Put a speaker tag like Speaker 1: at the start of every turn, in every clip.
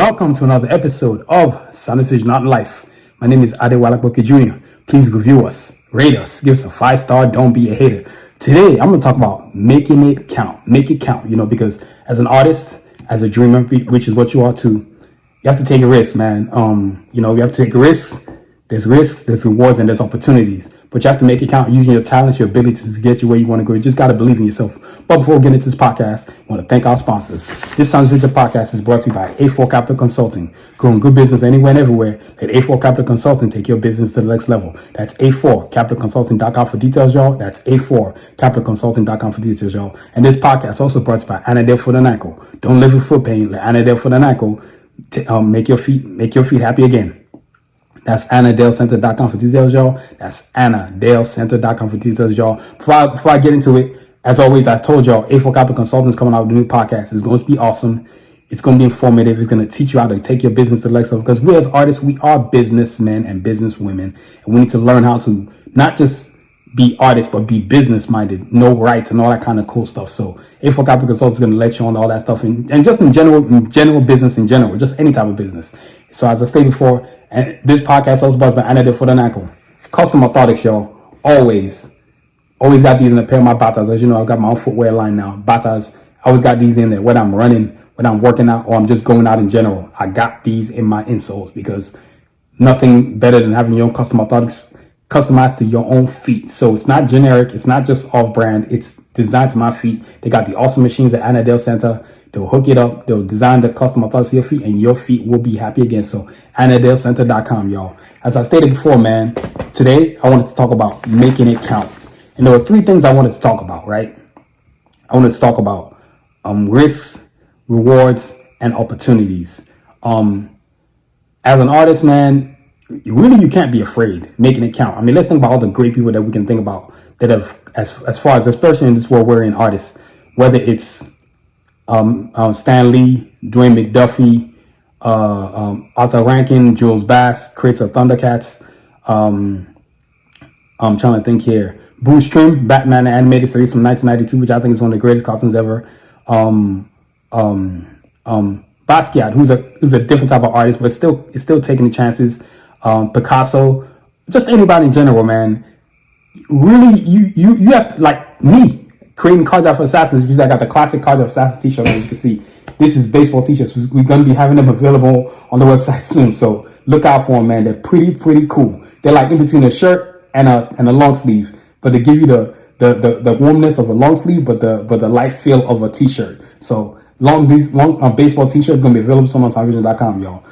Speaker 1: Welcome to another episode of Sanusi Not in Life. My name is Adewalaboke Jr. Please review us, rate us, give us a 5-star, don't be a hater. Today, I'm going to talk about making it count. Make it count, because as an artist, as a dreamer, which is what you are too, you have to take a risk, man. You have to take a risk. There's risks, there's rewards, and there's opportunities. But you have to make it count using your talents, your abilities to get you where you want to go. You just got to believe in yourself. But before we get into this podcast, I want to thank our sponsors. This Sounds Future podcast is brought to you by A4 Capital Consulting. Growing good business anywhere and everywhere. Let A4 Capital Consulting take your business to the next level. That's A4CapitalConsulting.com for details, y'all. That's A4CapitalConsulting.com for details, y'all. And this podcast is also brought to you by Anadel Foot and Ankle. Don't live with foot pain. Let Anadel Foot and Ankle make your feet happy again. That's AnnaDaleCenter.com for details, y'all. That's AnnaDaleCenter.com for details, y'all. Before I get into it, as always, I told y'all, A4 Capital Consulting is coming out with a new podcast. It's going to be awesome. It's going to be informative. It's going to teach you how to take your business to the next level. Because we as artists, we are businessmen and businesswomen. And we need to learn how to not just be artists, but be business-minded, know rights, and all that kind of cool stuff. So A4 Capital Consulting is going to let you on all that stuff. And just in general business in general, just any type of business. So as I stated before, and this podcast also brought by Anadel Foot and Ankle. Custom orthotics, y'all. Always got these in a pair of my batas. As you know, I've got my own footwear line now. Batas, I always got these in there. Whether I'm running, whether I'm working out, or I'm just going out in general, I got these in my insoles because nothing better than having your own custom orthotics customized to your own feet. So it's not generic. It's not just off-brand. It's designed to my feet. They got the awesome machines at Anadel Center. They'll hook it up. They'll design the custom orthotics for your feet, and your feet will be happy again. So AnadaleCenter.com, y'all. As I stated before, man, today I wanted to talk about making it count. And there were 3 things I wanted to talk about, right? I wanted to talk about risks, rewards, and opportunities. As an artist, man, you can't be afraid making it count. I mean, let's think about all the great people that we can think about that have, as far as, especially in this world we're in, artists, whether it's Stan Lee, Dwayne McDuffie, Arthur Rankin, Jules Bass, creator of Thundercats. I'm trying to think here. Bruce Timm, Batman the animated series from 1992, which I think is one of the greatest cartoons ever. Basquiat, who's a different type of artist, but is still taking the chances. Picasso, just anybody in general, man. Really, you have, like me, creating Cards for Assassins, because I got the classic Cards for Assassins t-shirt on. As you can see, this is baseball t-shirts. We're going to be having them available on the website soon, so look out for them, man. They're pretty cool. They're like in between a shirt and a long sleeve, but they give you the warmness of a long sleeve, but the light feel of a t-shirt. So long baseball t-shirts going to be available soon on television.com, y'all.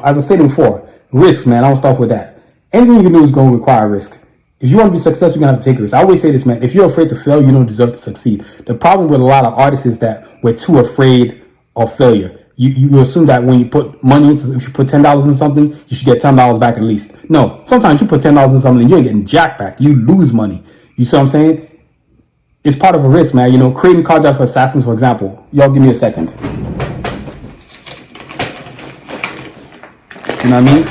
Speaker 1: As I stated before, risk, man. I'll start with that. Anything you do is going to require risk. If you want to be successful, you're going to have to take risks. I always say this, man. If you're afraid to fail, you don't deserve to succeed. The problem with a lot of artists is that we're too afraid of failure. You assume that when you put money into, if you put $10 in something, you should get $10 back at least. No, sometimes you put $10 in something and you ain't getting jack back. You lose money. You see what I'm saying? It's part of a risk, man. Creating Cards for Assassins, for example. Y'all give me a second. You know what I mean?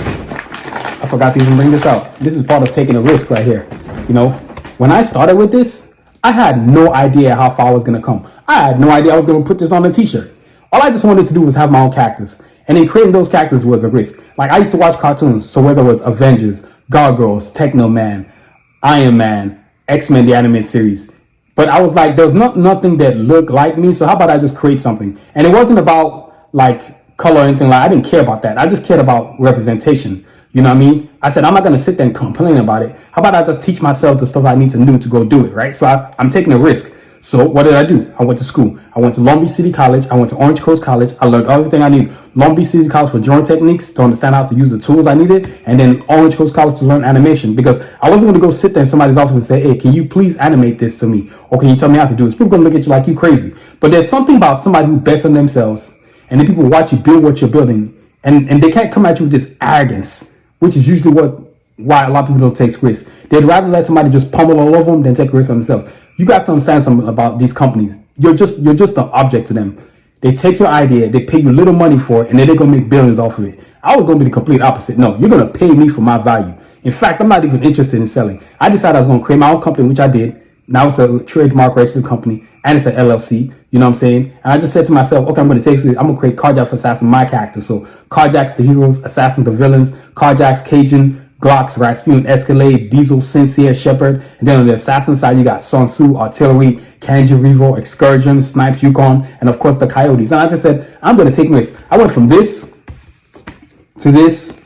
Speaker 1: I forgot to even bring this out. This is part of taking a risk right here. When I started with this, I had no idea how far I was going to come. I had no idea I was going to put this on a t-shirt. All I just wanted to do was have my own characters. And then creating those characters was a risk. Like, I used to watch cartoons. So whether it was Avengers, Gargoyles, Techno Man, Iron Man, X-Men, the animated series. But I was like, there's nothing that looked like me. So how about I just create something? And it wasn't about like color or anything. Like, I didn't care about that. I just cared about representation. You know what I mean? I said, I'm not going to sit there and complain about it. How about I just teach myself the stuff I need to do to go do it, right? So I'm taking a risk. So what did I do? I went to school. I went to Long Beach City College. I went to Orange Coast College. I learned everything I needed. Long Beach City College for drawing techniques to understand how to use the tools I needed. And then Orange Coast College to learn animation. Because I wasn't going to go sit there in somebody's office and say, hey, can you please animate this to me? Or can you tell me how to do this? People are going to look at you like you crazy. But there's something about somebody who bets on themselves. And then people watch you build what you're building. And they can't come at you with this arrogance, which is usually why a lot of people don't take risks. They'd rather let somebody just pummel all over them than take risks on themselves. You got to understand something about these companies. You're just an object to them. They take your idea, they pay you little money for it, and then they're going to make billions off of it. I was going to be the complete opposite. No, you're going to pay me for my value. In fact, I'm not even interested in selling. I decided I was going to create my own company, which I did. Now it's a trademark registered company and it's an LLC. You know what I'm saying? And I just said to myself, okay, I'm going to create Carjack for Assassin, my character. So Carjack's the heroes, Assassin the villains, Carjack's Cajun, Glocks, Rasputin, Escalade, Diesel, Sincere, Shepherd. And then on the assassin side, you got Sanusi, Artillery, Kanji, Revo, Excursion, Snipes, Yukon, and of course the Coyotes. And I just said, I'm going to take risks. I went from this to this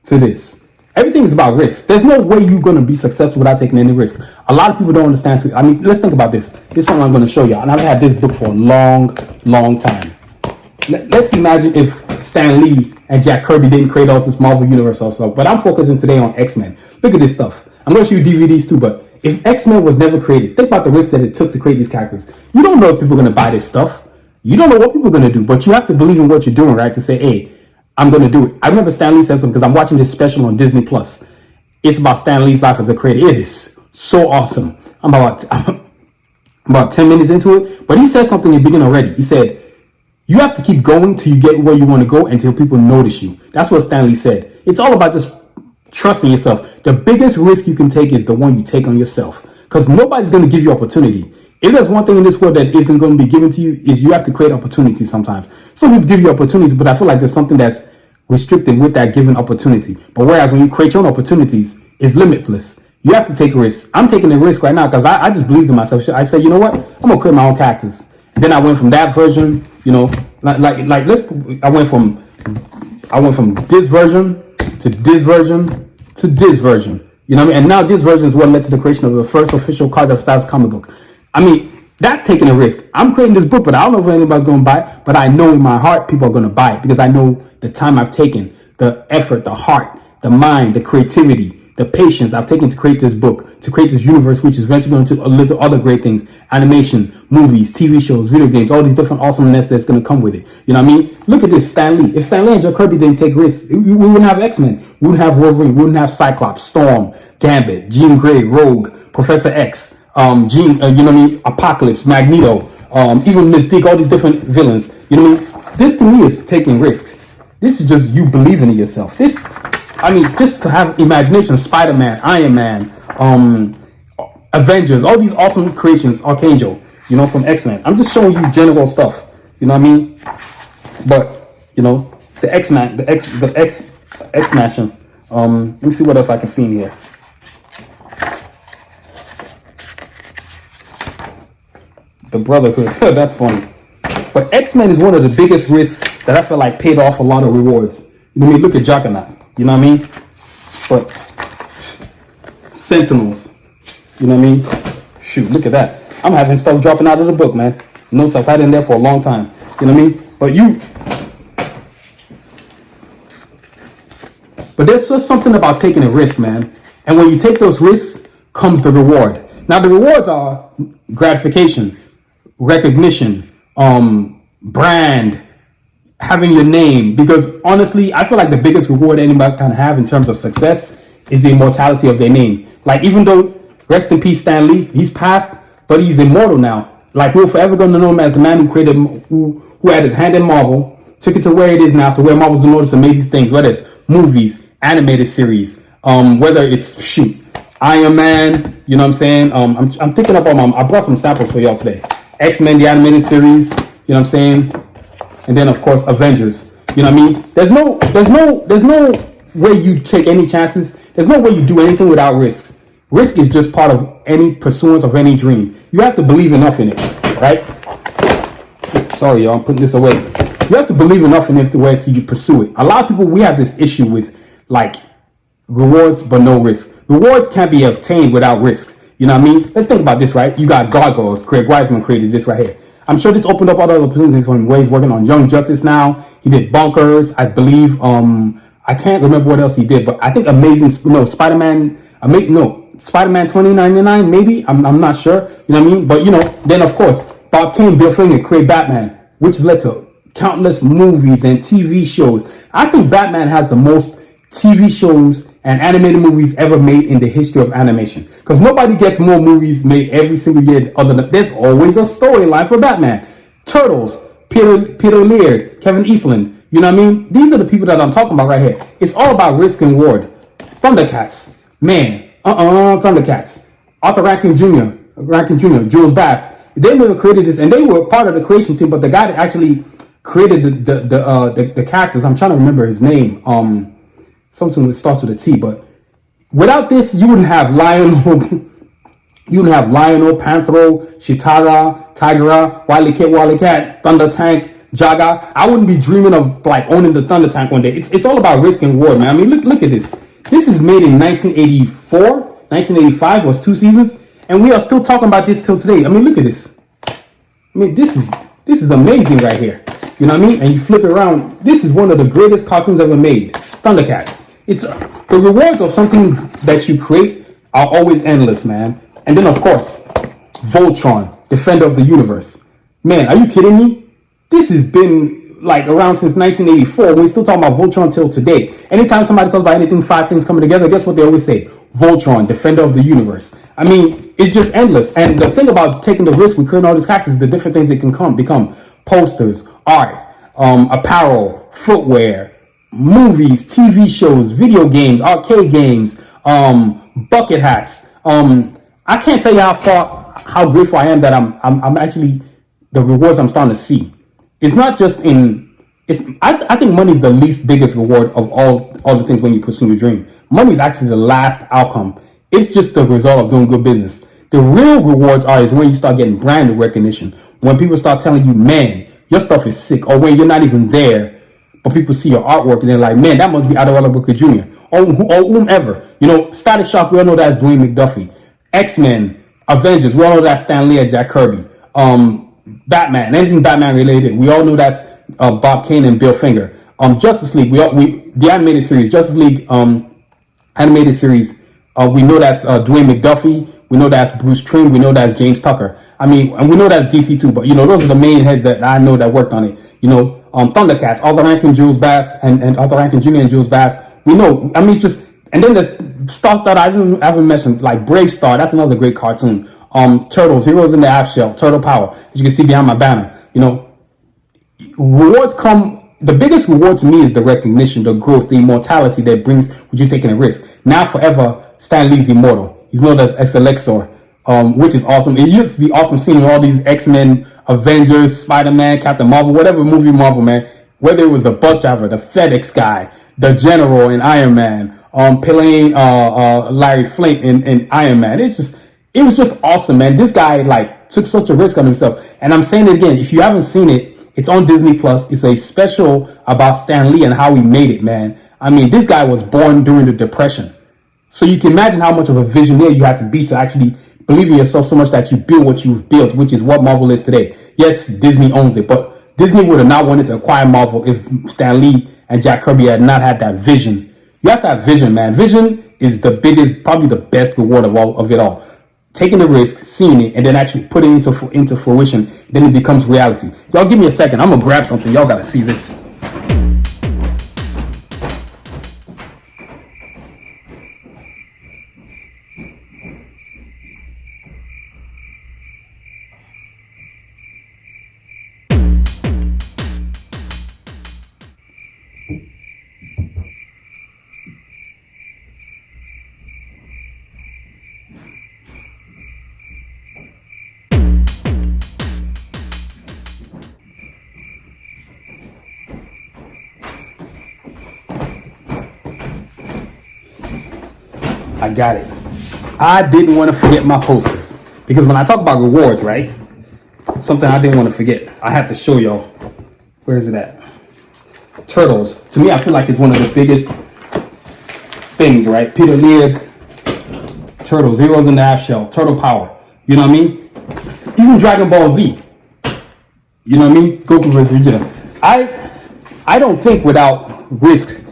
Speaker 1: to this. Everything is about risk. There's no way you're going to be successful without taking any risk. A lot of people don't understand. I mean, let's think about this. This is something I'm going to show you. And I've had this book for a long, long time. Let's imagine if Stan Lee and Jack Kirby didn't create all this Marvel Universe or stuff. But I'm focusing today on X-Men. Look at this stuff. I'm going to show you DVDs too, but if X-Men was never created, think about the risk that it took to create these characters. You don't know if people are going to buy this stuff. You don't know what people are going to do, but you have to believe in what you're doing, right? To say, hey, I'm going to do it. I remember Stan Lee said something because I'm watching this special on Disney Plus. It's about Stan Lee's life as a creator. It is so awesome. I'm about 10 minutes into it, but he said something in the beginning already. He said, you have to keep going till you get where you want to go until people notice you. That's what Stan Lee said. It's all about just trusting yourself. The biggest risk you can take is the one you take on yourself, because nobody's going to give you opportunity. If there's one thing in this world that isn't going to be given to you, is you have to create opportunities sometimes. Some people give you opportunities, but I feel like there's something that's restricted with that given opportunity. But whereas when you create your own opportunities, it's limitless. You have to take a risk. I'm taking a risk right now because I just believed in myself. I said, you know what? I'm going to create my own characters. And then I went from that version, you know, I went from this version to this version to this version. You know what I mean? And now this version is what led to the creation of the first official Cards of Styles comic book. I mean, that's taking a risk. I'm creating this book, but I don't know if anybody's going to buy it. But I know in my heart people are going to buy it because I know the time I've taken, the effort, the heart, the mind, the creativity, the patience I've taken to create this book, to create this universe, which is eventually going to lead to other great things: animation, movies, TV shows, video games, all these different awesomeness that's going to come with it. You know what I mean? Look at this, Stan Lee. If Stan Lee and Jack Kirby didn't take risks, we wouldn't have X-Men. We wouldn't have Wolverine. We wouldn't have Cyclops, Storm, Gambit, Jean Grey, Rogue, Professor X, you know what I mean? Apocalypse, Magneto, even Mystique, all these different villains. You know what I mean? This to me is taking risks. This is just you believing in yourself. Just to have imagination, Spider-Man, Iron Man, Avengers, all these awesome creations, Archangel, you know, from X-Men. I'm just showing you general stuff, you know what I mean? But, you know, the X-Mansion. Let me see what else I can see in here. The Brotherhood, that's funny. But X-Men is one of the biggest risks that I feel like paid off a lot of rewards. You know what I mean? Look at Juggernaut. You know what I mean? But Sentinels. You know what I mean? Shoot, look at that. I'm having stuff dropping out of the book, man. Notes I've had in there for a long time. You know what I mean? But there's just something about taking a risk, man. And when you take those risks comes the reward. Now the rewards are gratification, recognition, brand, having your name. Because honestly, I feel like the biggest reward anybody can have in terms of success is the immortality of their name. Like, even though, rest in peace, Stan Lee, he's passed, but he's immortal now. Like, we're forever going to know him as the man who created, who had a hand in Marvel, took it to where it is now, to where Marvel's noticed and made these things, whether it's movies, animated series, whether it's Iron Man, you know what I'm saying? I'm picking up on I brought some samples for y'all today. X-Men, the animated series, you know what I'm saying? And then of course Avengers. You know what I mean? There's no way you take any chances. There's no way you do anything without risks. Risk is just part of any pursuance of any dream. You have to believe enough in it, right? Sorry, y'all, I'm putting this away. You have to believe enough in it to where till you pursue it. A lot of people, we have this issue with like rewards but no risk. Rewards can't be obtained without risks. You know what I mean? Let's think about this, right? You got Gargoyles. Craig Wiseman created this right here. I'm sure this opened up other opportunities for him, where he's working on Young Justice now. He did Bunkers, I believe. I can't remember what else he did, but I think Spider-Man 2099, maybe. I'm not sure. You know what I mean? But, you know, then of course, Bob Kane, Bill Finger created Batman, which led to countless movies and TV shows. I think Batman has the most TV shows and animated movies ever made in the history of animation, because nobody gets more movies made every single year other than there's always a storyline for Batman. Turtles, Peter Laird, Kevin Eastland, you know what I mean? These are the people that I'm talking about right here. It's all about risk and reward. Thundercats, man, Thundercats, Arthur Rankin Jr., Rankin Jr., Jules Bass. They never created this, and they were part of the creation team. But the guy that actually created the characters, I'm trying to remember his name. Something that starts with a T. But without this, you wouldn't have Lionel. You would have Lionel, Panthro, Shitara, Tigera, Wily Cat, Thunder Tank, Jaga. I wouldn't be dreaming of like owning the Thunder Tank one day. It's all about risk and reward, man. I mean, look at this. This is made in 1984. 1985 was 2 seasons, and we are still talking about this till today. I mean, look at this. I mean, this is amazing right here. You know what I mean? And you flip it around. This is one of the greatest cartoons ever made. Thundercats. It's the rewards of something that you create are always endless, man. And then, of course, Voltron, Defender of the Universe. Man, are you kidding me? This has been like around since 1984. We're still talking about Voltron till today. Anytime somebody talks about anything, 5 things coming together, guess what they always say? Voltron, Defender of the Universe. I mean, it's just endless. And the thing about taking the risk with creating all these characters is the different things they can become. Posters, art, apparel, footwear, movies, TV shows, video games, arcade games, bucket hats. I can't tell you how grateful I am that I'm actually the rewards I'm starting to see. It's not just I think money is the least biggest reward of all the things when you pursue your dream. Money is actually the last outcome. It's just the result of doing good business. The real rewards is when you start getting brand recognition. When people start telling you, man, your stuff is sick. Or when you're not even there, but people see your artwork and they're like, man, that must be Adewale Booker Jr. Or whomever. You know, Static Shock, we all know that's Dwayne McDuffie. X-Men, Avengers, we all know that's Stan Lee and Jack Kirby. Batman, anything Batman related, we all know that's Bob Kane and Bill Finger. Justice League, the animated series, Justice League animated series, we know that's Dwayne McDuffie, we know that's Bruce Tring, we know that's James Tucker. I mean, and we know that's DC too, but you know, those are the main heads that I know that worked on it. You know, Thundercats, Arthur Rankin, Jules Bass, and Arthur Rankin Jr. and Jules Bass. We know, I mean, it's just, and then there's stuff that I haven't mentioned, like Brave Star, that's another great cartoon. Turtles, Heroes in the Half Shell, Turtle Power, as you can see behind my banner. You know, rewards come, the biggest reward to me is the recognition, the growth, the immortality that brings with you taking a risk. Now forever, Stan Lee's immortal. He's known as Exelixor, which is awesome. It used to be awesome seeing all these X-Men, Avengers, Spider-Man, Captain Marvel, whatever movie Marvel, man. Whether it was the bus driver, the FedEx guy, the general in Iron Man, playing Larry Flint in Iron Man. It was just awesome, man. This guy like took such a risk on himself. And I'm saying it again, if you haven't seen it, it's on Disney Plus. It's a special about Stan Lee and how he made it, man. I mean, this guy was born during the Depression. So you can imagine how much of a visionary you had to be to actually believe in yourself so much that you build what you've built, which is what Marvel is today. Yes, Disney owns it, but Disney would have not wanted to acquire Marvel if Stan Lee and Jack Kirby had not had that vision. You have to have vision, man. Vision is the biggest, probably the best reward of it all. Taking the risk, seeing it, and then actually putting it into fruition, then it becomes reality. Y'all give me a second. I'm going to grab something. Y'all got to see this. I got it. I didn't want to forget my posters because when I talk about rewards, right? Something I didn't want to forget. I had to show y'all. Where is it at? Turtles. To me, I feel like it's one of the biggest things, right? Peter Laird, Turtles, Heroes in the Half Shell, Turtle Power. You know what I mean? Even Dragon Ball Z. You know what I mean? Goku vs. Vegeta. I don't think without risk,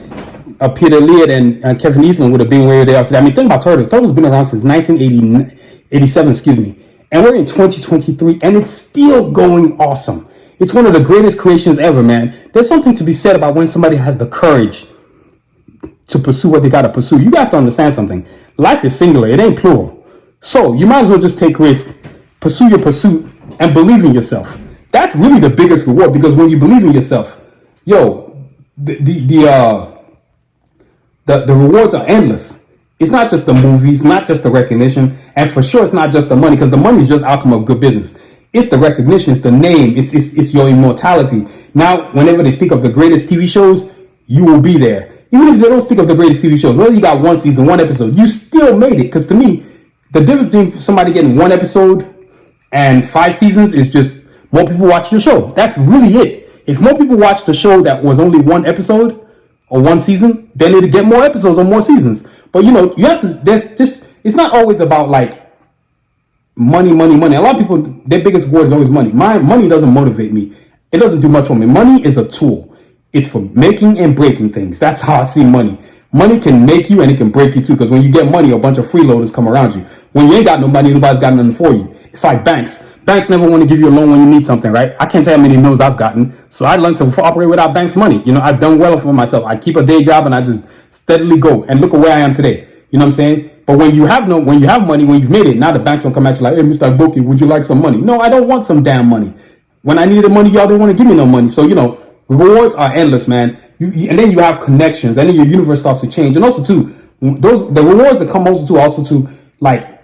Speaker 1: Peter Laird and Kevin Eastman would have been where they are today. I mean, think about Turtles. Turtles been around since 1987, and we're in 2023, and it's still going awesome. It's one of the greatest creations ever, man. There's something to be said about when somebody has the courage to pursue what they got to pursue. You have to understand something. Life is singular. It ain't plural. So you might as well just take risk, pursue your pursuit, and believe in yourself. That's really the biggest reward, because when you believe in yourself, the rewards are endless. It's not just the movies, not just the recognition, and for sure it's not just the money, because the money is just outcome of good business. It's the recognition, it's the name, it's your immortality. Now, whenever they speak of the greatest TV shows, you will be there. Even if they don't speak of the greatest TV shows, whether you got one season, one episode, you still made it. Because to me, the difference between somebody getting one episode and 5 seasons is just more people watch the show. That's really it. If more people watch the show that was only one episode or one season, then it'll get more episodes or more seasons. But you have to, it's not always about like money. A lot of people, their biggest word is always money. Money doesn't motivate me. It doesn't do much for me. Money is a tool. It's for making and breaking things. That's how I see money. Money can make you and it can break you too. Because when you get money, a bunch of freeloaders come around you. When you ain't got no money, nobody's got nothing for you. It's like banks. Banks never want to give you a loan when you need something, right? I can't tell how many no's I've gotten. So I learned to operate without banks' money. I've done well for myself. I keep a day job and I just steadily go. And look at where I am today. You know what I'm saying? But when you have money, when you've made it, now the banks will come at you like, hey, Mr. Agboki, would you like some money? No, I don't want some damn money. When I needed money, y'all didn't want to give me no money. So, rewards are endless, man. And then you have connections, and then your universe starts to change. And also too, the rewards that come also to like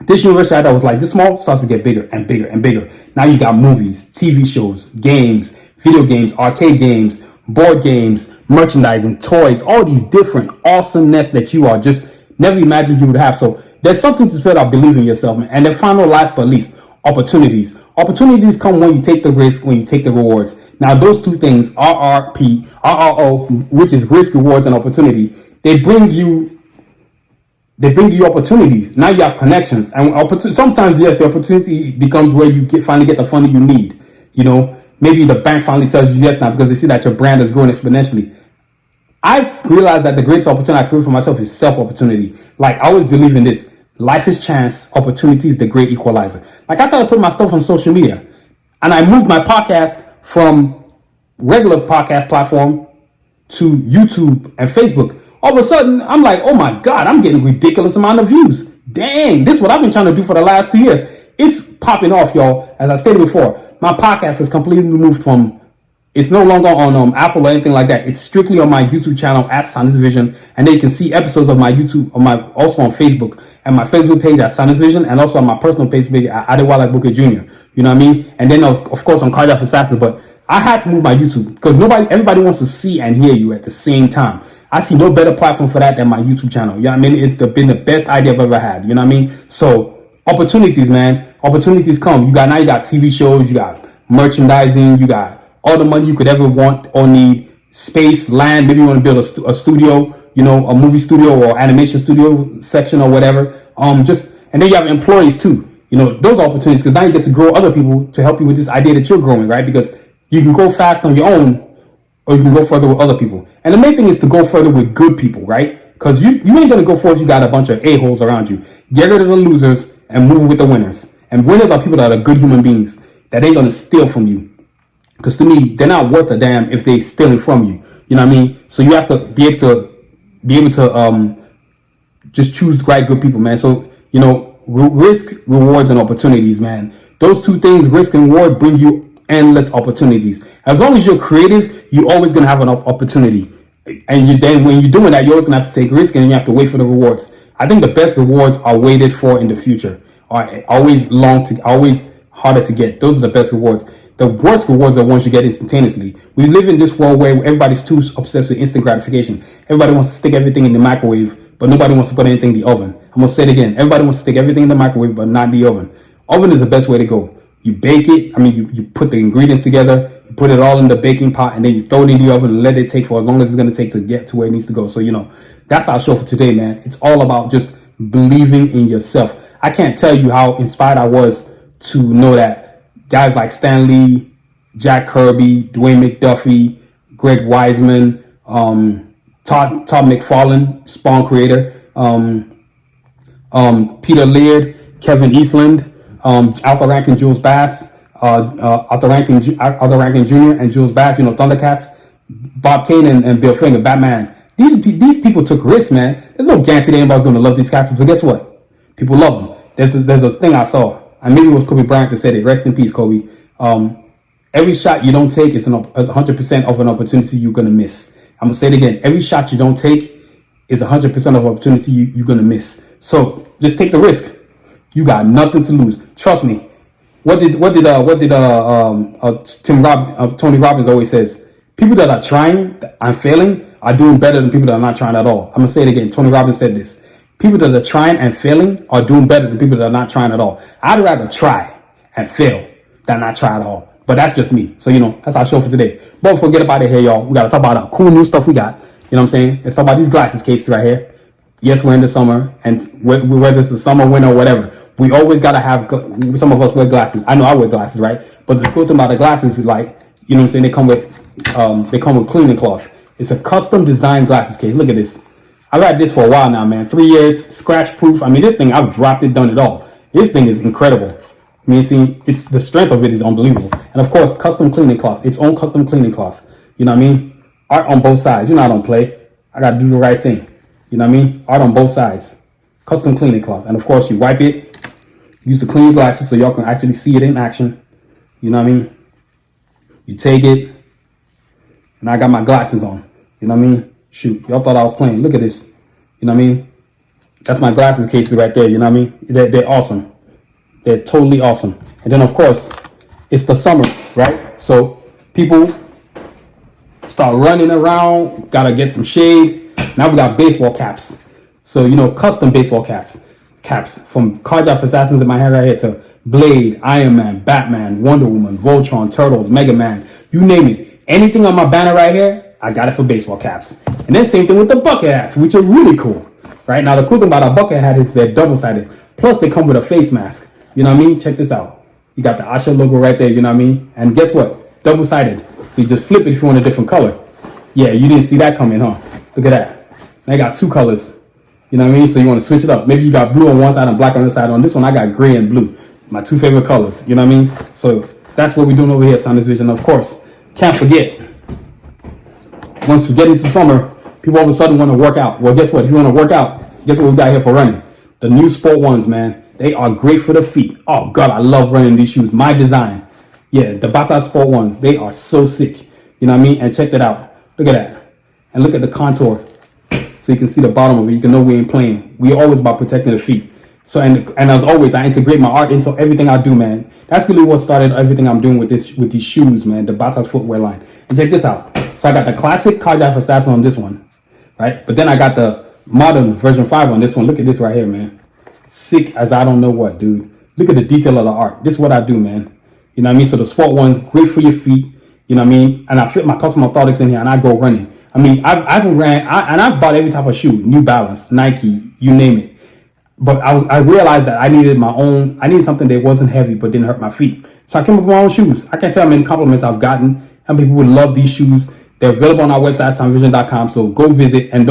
Speaker 1: this universe that was like this small starts to get bigger and bigger and bigger. Now you got movies, TV shows, games, video games, arcade games, board games, merchandising, toys, all these different awesomeness that you are just never imagined you would have. So there's something to say about believing in yourself, man. And then final, last but least, opportunities. Opportunities come when you take the risk, when you take the rewards. Now, those two things, RRO, which is risk, rewards, and opportunity, they bring you opportunities. Now you have connections. And sometimes, yes, the opportunity becomes where you finally get the funding you need. Maybe the bank finally tells you yes now because they see that your brand is growing exponentially. I've realized that the greatest opportunity I create for myself is self-opportunity. Like, I always believe in this. Life is chance, opportunity is the great equalizer. Like, I started putting my stuff on social media, and I moved my podcast from regular podcast platform to YouTube and Facebook. All of a sudden, I'm like, oh my God, I'm getting ridiculous amount of views. Dang, this is what I've been trying to do for the last 2 years. It's popping off, y'all. As I stated before, my podcast has completely moved from, it's no longer on Apple or anything like that. It's strictly on my YouTube channel at Sanusi Vision, and they can see episodes of my YouTube, also on Facebook, and my Facebook page at Sanusi Vision, and also on my personal page at Adewale Agboki Jr. You know what I mean? And then of course on Cardiac Assassin. But I had to move my YouTube because everybody wants to see and hear you at the same time. I see no better platform for that than my YouTube channel. You know what I mean? It's been the best idea I've ever had. You know what I mean? So opportunities, man. Opportunities come. Now you got TV shows, you got merchandising, you got all the money you could ever want or need, space, land. Maybe you want to build a studio, a movie studio or animation studio section or whatever. And then you have employees too. Those are opportunities because now you get to grow other people to help you with this idea that you're growing, right? Because you can go fast on your own, or you can go further with other people. And the main thing is to go further with good people, right? Because you ain't going to go forward if you got a bunch of a-holes around you. Get rid of the losers and move with the winners. And winners are people that are good human beings that ain't going to steal from you. Because to me, they're not worth a damn if they stealing from you. You know what I mean? So you have to be able to just choose the right good people, man. So, risk, rewards, and opportunities, man. Those two things, risk and reward, bring you endless opportunities. As long as you're creative, you're always going to have an opportunity. And then when you're doing that, you're always going to have to take risk and you have to wait for the rewards. I think the best rewards are waited for in the future, are always always harder to get. Those are the best rewards. The worst rewards are the ones you get instantaneously. We live in this world where everybody's too obsessed with instant gratification. Everybody wants to stick everything in the microwave, but nobody wants to put anything in the oven. I'm going to say it again. Everybody wants to stick everything in the microwave, but not in the oven. Oven is the best way to go. You bake it. You put the ingredients together, you put it all in the baking pot, and then you throw it in the oven and let it take for as long as it's going to take to get to where it needs to go. So, that's our show for today, man. It's all about just believing in yourself. I can't tell you how inspired I was to know that guys like Stan Lee, Jack Kirby, Dwayne McDuffie, Greg Wiseman, Todd McFarlane, Spawn creator, Peter Laird, Kevin Eastland, Arthur Rankin, Jules Bass, Arthur Rankin Jr. and Jules Bass, Thundercats, Bob Kane and Bill Finger, Batman. These people took risks, man. There's no guarantee that anybody's going to love these characters, but guess what? People love them. There's a thing I saw, and maybe it was Kobe Bryant that said it. Rest in peace, Kobe. Every shot you don't take is 100% of an opportunity you're going to miss. I'm going to say it again. Every shot you don't take is 100% of opportunity you're going to miss. So just take the risk. You got nothing to lose. Trust me. Tony Robbins always says? People that are trying and failing are doing better than people that are not trying at all. I'm going to say it again. Tony Robbins said this. People that are trying and failing are doing better than people that are not trying at all. I'd rather try and fail than not try at all. But that's just me. So, that's our show for today. But before we get up out of here, y'all, we got to talk about our cool new stuff we got. You know what I'm saying? Let's talk about these glasses cases right here. Yes, we're in the summer, and whether it's the summer, winter, or whatever, we always got to have, some of us wear glasses. I know I wear glasses, right? But the cool thing about the glasses is like, you know what I'm saying? They come with cleaning cloth. It's a custom designed glasses case. Look at this. I've had this for a while now, man. 3 years, scratch proof. I mean, this thing, I've dropped it, done it all. This thing is incredible. I mean, see, it's the strength of it is unbelievable. And of course, custom cleaning cloth, its own custom cleaning cloth. You know what I mean? Art on both sides. I don't play. I got to do the right thing. You know what I mean? Art on both sides. Custom cleaning cloth. And of course, you wipe it. Use to clean your glasses so y'all can actually see it in action. You know what I mean? You take it. And I got my glasses on. You know what I mean? Shoot. Y'all thought I was playing. Look at this. You know what I mean? That's my glasses cases right there. You know what I mean? They're awesome. They're totally awesome. And then, of course, it's the summer, right? So people start running around. Got to get some shade. Now we got baseball caps. So, custom baseball caps. Caps from Carjack Assassins in my hand right here to Blade, Iron Man, Batman, Wonder Woman, Voltron, Turtles, Mega Man. You name it. Anything on my banner right here, I got it for baseball caps. And then same thing with the bucket hats, which are really cool. Right? Now, the cool thing about our bucket hat is they're double-sided. Plus, they come with a face mask. You know what I mean? Check this out. You got the Asha logo right there, you know what I mean? And guess what? Double-sided. So you just flip it if you want a different color. Yeah, you didn't see that coming, huh? Look at that. Now I got two colors. You know what I mean? So you want to switch it up. Maybe you got blue on one side and black on the other side. On this one, I got gray and blue. My two favorite colors. You know what I mean? So that's what we're doing over here at Sanusi Vision. Of course, can't forget, once we get into summer, people all of a sudden want to work out. Well, guess what? If you want to work out, guess what we got here for running? The new Sport Ones, man. They are great for the feet. Oh, God, I love running these shoes. My design. Yeah, the Bata Sport Ones. They are so sick. You know what I mean? And check that out. Look at that. And look at the contour. So you can see the bottom of it. You can know we ain't playing. We're always about protecting the feet. So, and as always, I integrate my art into everything I do, man. That's really what started everything I'm doing with these shoes, man. The Bata's footwear line. And check this out. So I got the classic Carjack Assassin on this one, right? But then I got the modern version 5 on this one. Look at this right here, man. Sick as I don't know what, dude. Look at the detail of the art. This is what I do, man. You know what I mean? So the Sport One's great for your feet. You know what I mean? And I fit my custom orthotics in here and I go running. I mean, I've bought every type of shoe, New Balance, Nike, you name it. But I realized that I needed something that wasn't heavy but didn't hurt my feet. So I came up with my own shoes. I can't tell how many compliments I've gotten. How many people would love these shoes. They're available on our website, soundvision.com. So go visit and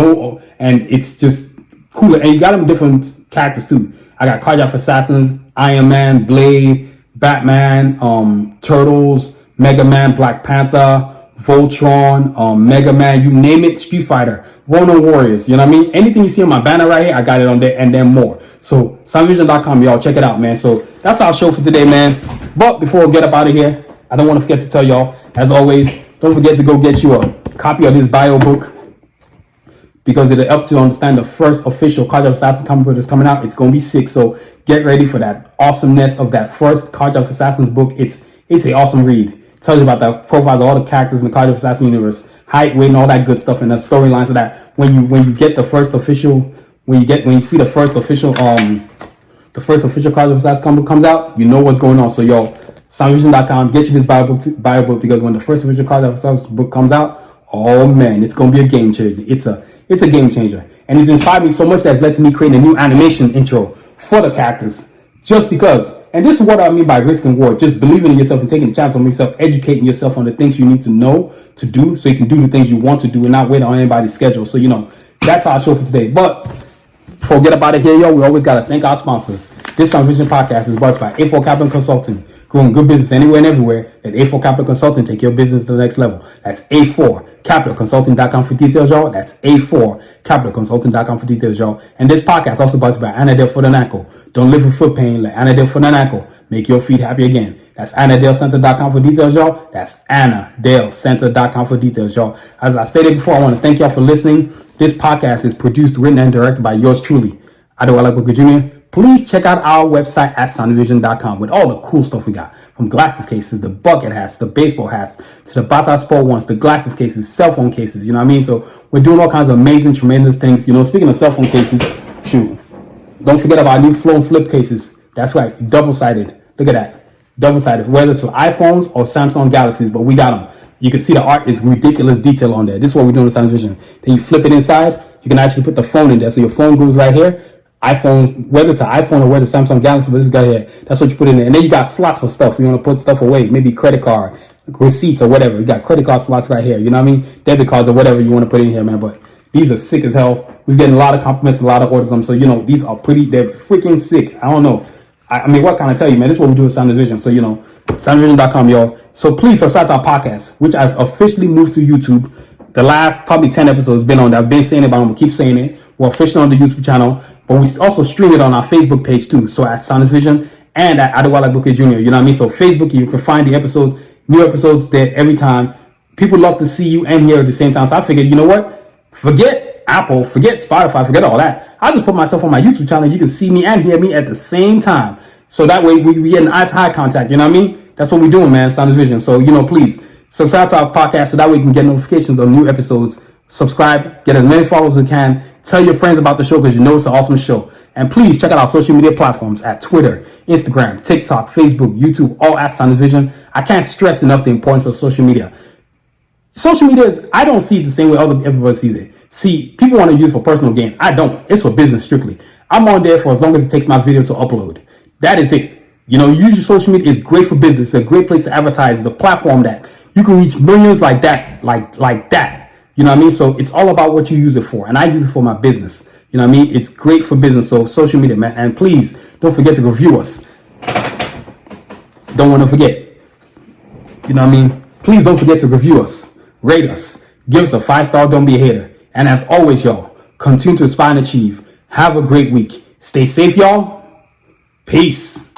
Speaker 1: it's just cooler. And you got them different characters too. I got Carjack Assassins, Iron Man, Blade, Batman, Turtles, Mega Man, Black Panther, Voltron, Mega Man, you name it, Street Fighter, Ronin Warriors, you know what I mean? Anything you see on my banner right here, I got it on there and then more. So soundvision.com, y'all, check it out, man. So that's our show for today, man. But before we get up out of here, I don't want to forget to tell y'all, as always, don't forget to go get you a copy of this bio book, because it'll help to understand the first official Carjack Assassins comic book that's coming out. It's going to be sick. So get ready for that awesomeness of that first Carjack Assassins book. It's an awesome read. It tells you about the profiles of all the characters in the Carjack Assassin universe, height, weight, and all that good stuff, and the storyline, so that when you get the first official, when you see the first official Carjack Assassin comic book comes out, you know what's going on. So yo, soundvision.com, get you this bio book, because when the first official Carjack Assassin book comes out, oh man, it's going to be a game changer. It's a game changer. And it's inspired me so much that it's led to me creating a new animation intro for the characters. Just because. And this is what I mean by risk and reward. Just believing in yourself and taking a chance on yourself, educating yourself on the things you need to know to do so you can do the things you want to do and not wait on anybody's schedule. So, that's our show for today. But before we get up out of here, yo, we always got to thank our sponsors. This Sound Vision podcast is brought to you by A4 Capital Consulting. growing good business anywhere and everywhere, let A4 Capital Consulting take your business to the next level. That's A4CapitalConsulting.com for details, y'all. That's A4CapitalConsulting.com for details, y'all. And this podcast also brought to you by Anadel Foot and Ankle. Don't live with foot pain. Let Anadel Foot and Ankle make your feet happy again. That's AnadelCenter.com for details, y'all. That's AnadelCenter.com for details, y'all. As I stated before, I want to thank y'all for listening. This podcast is produced, written, and directed by yours truly, Adewale Booker Jr. Please check out our website at soundvision.com with all the cool stuff we got. From glasses cases, the bucket hats, the baseball hats, to the Bata Sport ones, the glasses cases, cell phone cases, you know what I mean? So we're doing all kinds of amazing, tremendous things. You know, speaking of cell phone cases, shoot, don't forget about our new flow and flip cases. That's right, double-sided. Look at that. Double-sided, whether it's for iPhones or Samsung Galaxies, but we got them. You can see the art is ridiculous detail on there. This is what we're doing with Sound Vision. Then you flip it inside, you can actually put the phone in there. So your phone goes right here. iPhone, whether it's an iPhone or whether it's Samsung Galaxy, but this guy here, that's what you put in there. And then you got slots for stuff. You want to put stuff away, maybe credit card, receipts or whatever. You got credit card slots right here. You know what I mean? Debit cards or whatever you want to put in here, man. But these are sick as hell. We're getting a lot of compliments, a lot of orders on them. So, you know, these are they're freaking sick. I don't know. I mean, what can I tell you, man? This is what we do with Sound Vision. So, you know, soundvision.com, y'all. So please subscribe to our podcast, which has officially moved to YouTube. The last probably 10 episodes been on there. I've been saying it, but I'm going to keep saying it. We're officially on the YouTube channel, but we also stream it on our Facebook page too. So at Sound Vision and at Adewale Booker Jr. You know what I mean? So Facebook, you can find the episodes, new episodes there every time. People love to see you and hear at the same time. So I figured, you know what? Forget Apple, forget Spotify, forget all that. I'll just put myself on my YouTube channel. You can see me and hear me at the same time. So that way we get an eye-to-eye contact. You know what I mean? That's what we're doing, man. Sound Vision. So, you know, please subscribe to our podcast so that way you can get notifications on new episodes. Subscribe, get as many followers as you can. Tell your friends about the show because you know it's an awesome show. And please check out our social media platforms at Twitter, Instagram, TikTok, Facebook, YouTube, all at Sound Vision. I can't stress enough the importance of social media. Social media is, I don't see it the same way everybody sees it. See, people want to use it for personal gain. I don't. It's for business strictly. I'm on there for as long as it takes my video to upload. That is it. You know, usually social media is great for business. It's a great place to advertise. It's a platform that you can reach millions like that, like that. You know what I mean? So it's all about what you use it for. And I use it for my business. You know what I mean? It's great for business. So social media, man. And please don't forget to review us. Don't want to forget. You know what I mean? Please don't forget to review us. Rate us. Give us a 5-star. Don't be a hater. And as always, y'all, continue to aspire and achieve. Have a great week. Stay safe, y'all. Peace.